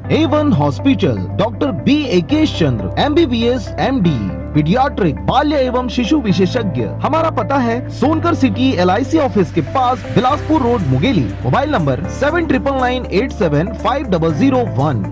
A1 hospital, doctor B एकेश चंद्र, MBBS MD, paediatric, बाल्य एवं शिशु विशेषज्ञ। हमारा पता है सोनकर सिटी LIC ऑफिस के पास, Bilaspur road, Mungeli. Mobile number 7999875001।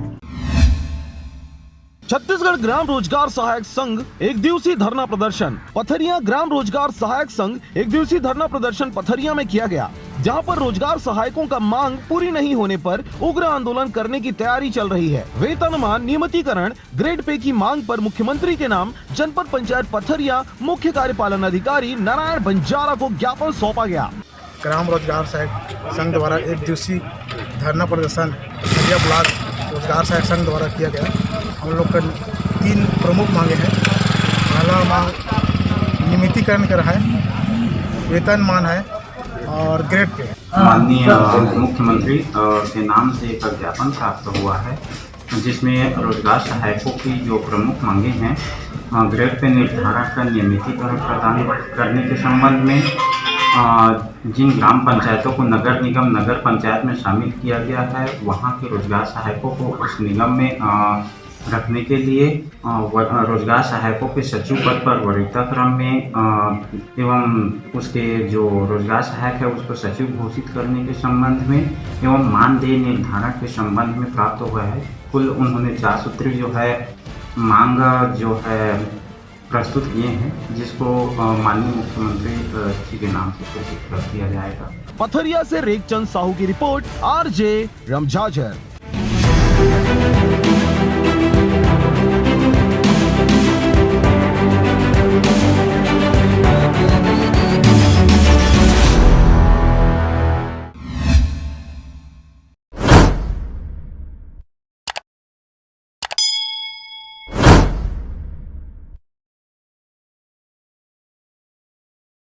Chhattisgarh ग्राम रोजगार सहायक संघ एक दिवसीय धरना प्रदर्शन। पथरिया ग्राम रोजगार सहायक संघ एक दिवसीय धरना प्रदर्शन पथरिया में किया गया, जहां पर रोजगार सहायकों का मांग पूरी नहीं होने पर उग्र आंदोलन करने की तैयारी चल रही है। वेतनमान, नियमितीकरण, ग्रेड पे की मांग पर मुख्यमंत्री के नाम जनपद पंचायत पथरिया मुख्य कार्यपालन अधिकारी नारायण बंजारा को ज्ञापन सौंपा गया। ग्राम रोजगार सहायक संघ द्वारा एक दिवसीय धरना प्रदर्शन पथरिया ब्लॉक रोजगार सहायक संघ द्वारा किया गया। हम लोग का 3 प्रमुख मांगे हैं। पहला मांग नियमितीकरण का है, वेतनमान है और ग्रेड पे। माननीय मुख्यमंत्री के नाम से एक ज्ञापन प्राप्त हुआ है, जिसमें रोजगार सहायकों की जो प्रमुख मांगे हैं, ग्रेड पे निर्धारण का नियमितीकरण प्रदान करने के संबंध में, जिन ग्राम पंचायतों को नगर निगम नगर पंचायत में शामिल किया गया है, वहाँ के रोजगार सहायकों को उस निगम में रखने के लिए रोजगार सहायकों के सचिव पद पर वरीयता क्रम में एवं उसके जो रोजगार सहायक है उसको सचिव घोषित करने के संबंध में एवं मानदेय निर्धारण के संबंध में प्राप्त हुआ है। कुल उन्होंने 4 सूत्री जो है मांग जो है प्रस्तुत किए हैं, जिसको माननीय मुख्यमंत्री जी के नाम से घोषित कर दिया जाएगा। पथरिया से रेखचंद साहू की रिपोर्ट, RJ रमझाझर।